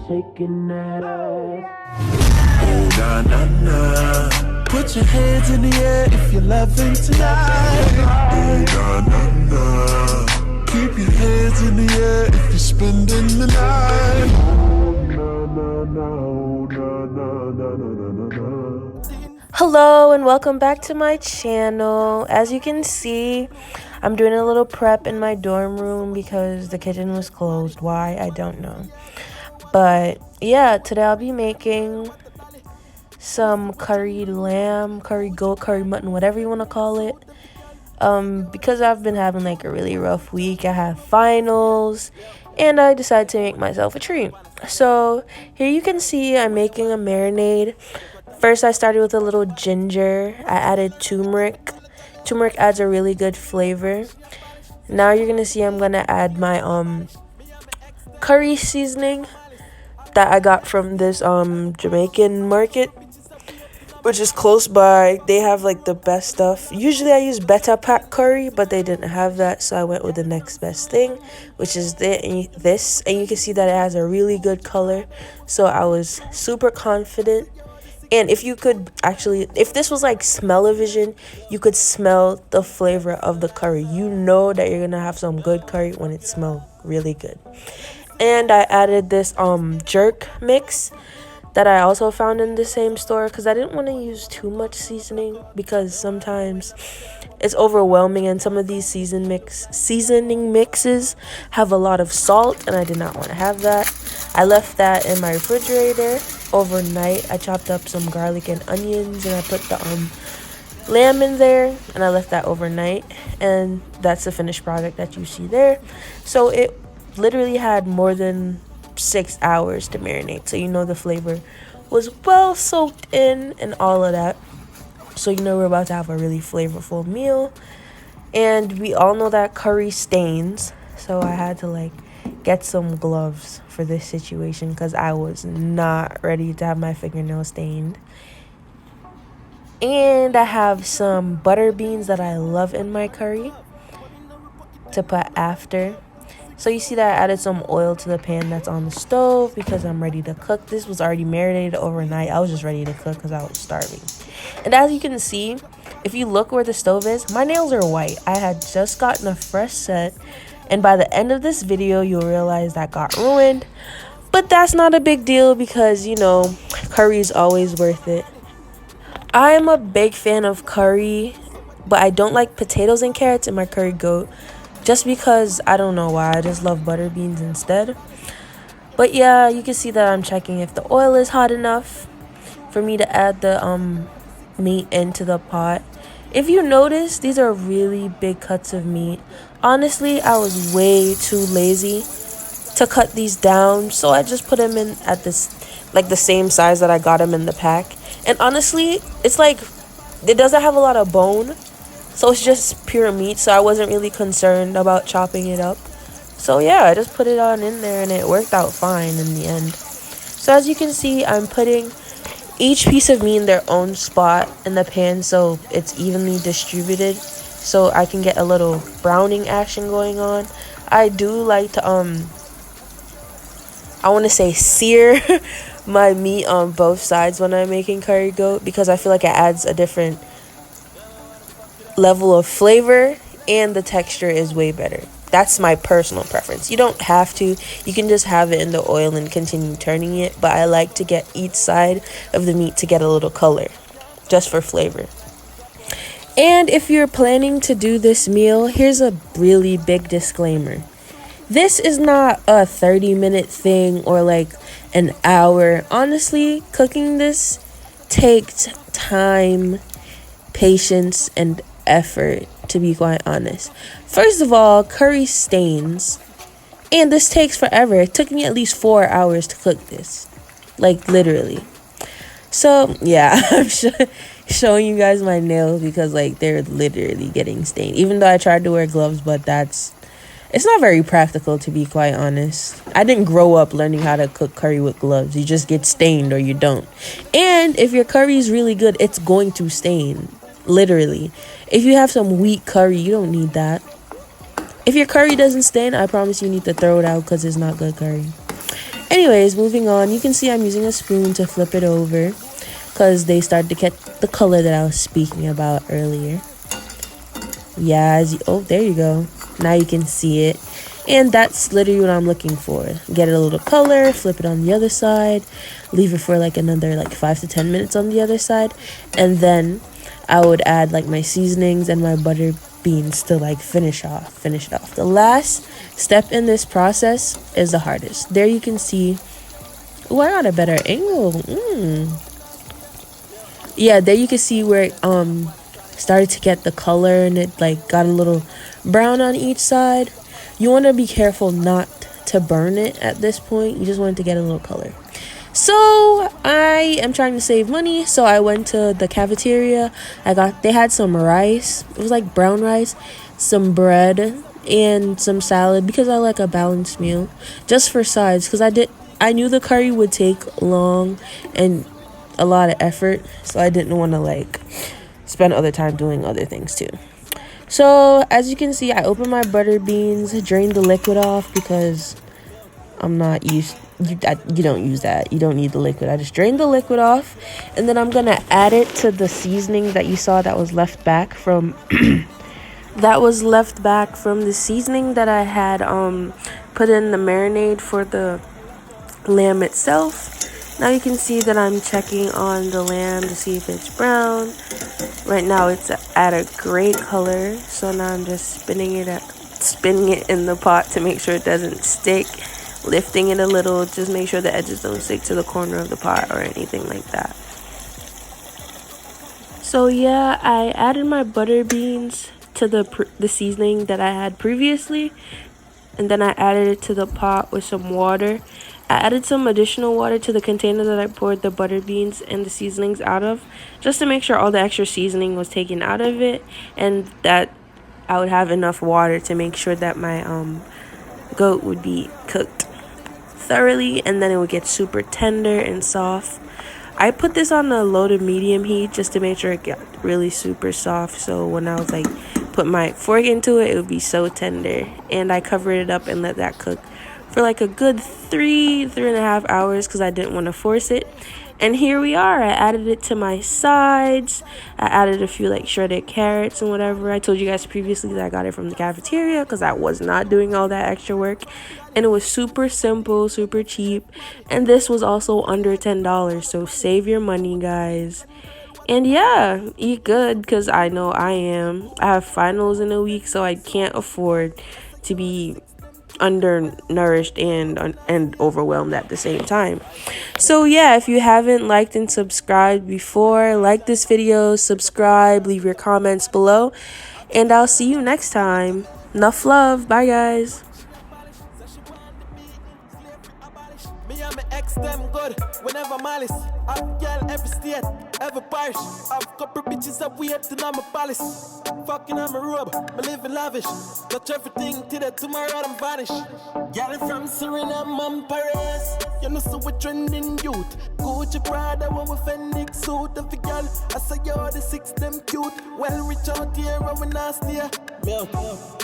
shaking that ass. Oh, na, na, na. Put your hands in the air if you're loving tonight. Oh, na, na, na. Keep your hands in the air if you're spending the night. Oh, na, na, na. Oh, na, na, na, na, na, na. Hello and welcome back to my channel. As you can see, I'm doing a little prep in my dorm room because the kitchen was closed. Why? I don't know. But yeah, today I'll be making some curried lamb, curry goat, curry mutton, whatever you want to call it. Because I've been having like a really rough week. I have finals and I decided to make myself a treat. So here you can see I'm making a marinade. First, I started with a little ginger. I added turmeric. Turmeric adds a really good flavor. Now you're gonna see I'm gonna add my curry seasoning that I got from this Jamaican market, which is close by. They have like the best stuff. Usually I use Beta Pack curry, but they didn't have that, so I went with the next best thing, which is this. And you can see that it has a really good color, so I was super confident. And if you could actually, if this was like smell-o-vision, you could smell the flavor of the curry. You know that you're gonna have some good curry when it smells really good. And I added this jerk mix that I also found in the same store because I didn't want to use too much seasoning because sometimes it's overwhelming, and some of these seasoning mixes have a lot of salt, and I did not want to have that. I left that in my refrigerator overnight. I chopped up some garlic and onions, and I put the lamb in there, and I left that overnight, and that's the finished product that you see there. So it literally had more than 6 hours to marinate, so you know the flavor was well soaked in and all of that. So you know we're about to have a really flavorful meal. And we all know that curry stains, so I had to like get some gloves for this situation because I was not ready to have my fingernails stained. And I have some butter beans that I love in my curry to put after. So you see that I added some oil to the pan that's on the stove because I'm ready to cook. This was already marinated overnight. I was just ready to cook because I was starving. And as you can see, if you look where the stove is, my nails are white. I had just gotten a fresh set, and by the end of this video, you'll realize that got ruined. But that's not a big deal because, you know, curry is always worth it. I am a big fan of curry, but I don't like potatoes and carrots in my curry goat. Just because, I don't know why, I just love butter beans instead. But yeah, you can see that I'm checking if the oil is hot enough for me to add the meat into the pot. If you notice, these are really big cuts of meat. Honestly, I was way too lazy to cut these down, so I just put them in at this, like the same size that I got them in the pack. And honestly, it's like, it doesn't have a lot of bone. So it's just pure meat, so I wasn't really concerned about chopping it up. So yeah, I just put it on in there and it worked out fine in the end. So as you can see, I'm putting each piece of meat in their own spot in the pan so it's evenly distributed, so I can get a little browning action going on. I do like to I want to say sear my meat on both sides when I'm making curry goat because I feel like it adds a different level of flavor and the texture is way better. That's my personal preference. You don't have to. You can just have it in the oil and continue turning it, but I like to get each side of the meat to get a little color just for flavor. And if you're planning to do this meal, here's a really big disclaimer. This is not a 30-minute thing or like an hour. Honestly, cooking this takes time, patience, and effort, to be quite honest. First of all, curry stains, and this takes forever. It took me at least 4 hours to cook this, like literally. So yeah, I'm showing you guys my nails because like they're literally getting stained, even though I tried to wear gloves, but it's not very practical, to be quite honest. I didn't grow up learning how to cook curry with gloves. You just get stained or you don't. And if your curry is really good, it's going to stain, literally. If you have some weak curry, you don't need that. If your curry doesn't stain, I promise you need to throw it out because it's not good curry. Anyways, moving on, you can see I'm using a spoon to flip it over because they started to get the color that I was speaking about earlier. Yeah, oh, there you go. Now you can see it. And that's literally what I'm looking for. Get it a little color, flip it on the other side, leave it for like another like 5 to 10 minutes on the other side, and then I would add like my seasonings and my butter beans to like finish it off. The last step in this process is the hardest. There you can see. Oh, I got a better angle. Yeah, there you can see where it started to get the color and it like got a little brown on each side. You want to be careful not to burn it at this point. You just want it to get a little color. So I am trying to save money, so I went to the cafeteria. They had some rice. It was like brown rice, some bread, and some salad because I like a balanced meal. Just for sides, because I knew the curry would take long and a lot of effort, so I didn't want to like spend other time doing other things too. So as you can see, I opened my butter beans, drained the liquid off because I'm not used. You don't use that. You don't need the liquid. I just drained the liquid off, and then I'm gonna add it to the seasoning that you saw that was left back from the seasoning that I had put in the marinade for the lamb itself. Now you can see that I'm checking on the lamb to see if it's brown. Right now it's at a great color, so now I'm just spinning it in the pot to make sure it doesn't stick, lifting it a little, just make sure the edges don't stick to the corner of the pot or anything like that. So yeah, I added my butter beans to the seasoning that I had previously, and then I added it to the pot with some water. I added some additional water to the container that I poured the butter beans and the seasonings out of, just to make sure all the extra seasoning was taken out of it, and that I would have enough water to make sure that my goat would be cooked thoroughly, and then it would get super tender and soft. I put this on a low to medium heat just to make sure it got really super soft, so when I was like put my fork into it, it would be so tender. And I covered it up and let that cook for like a good 3.5 hours because I didn't want to force it. And here we are. I added it to my sides. I added a few like shredded carrots and whatever. I told you guys previously that I got it from the cafeteria because I was not doing all that extra work. And it was super simple, super cheap. And this was also under $10. So save your money, guys. And yeah, eat good because I know I am. I have finals in a week, so I can't afford to be undernourished and overwhelmed at the same time. So yeah, if you haven't liked and subscribed before, like this video, subscribe, leave your comments below, and I'll see you next time. Enough love. Bye, guys. Me and my ex them good, whenever malice. Up girl every state, every parish. I've couple bitches up waiting on my palace. Fucking on my robe, me living lavish. Touch everything today, tomorrow I'm vanish. Girl from Suriname and Paris. You know so we trending youth. Gucci Prada when we Fenix suit. Every girl, I say you're the six them cute. Well reach out here when we nasty. Me out.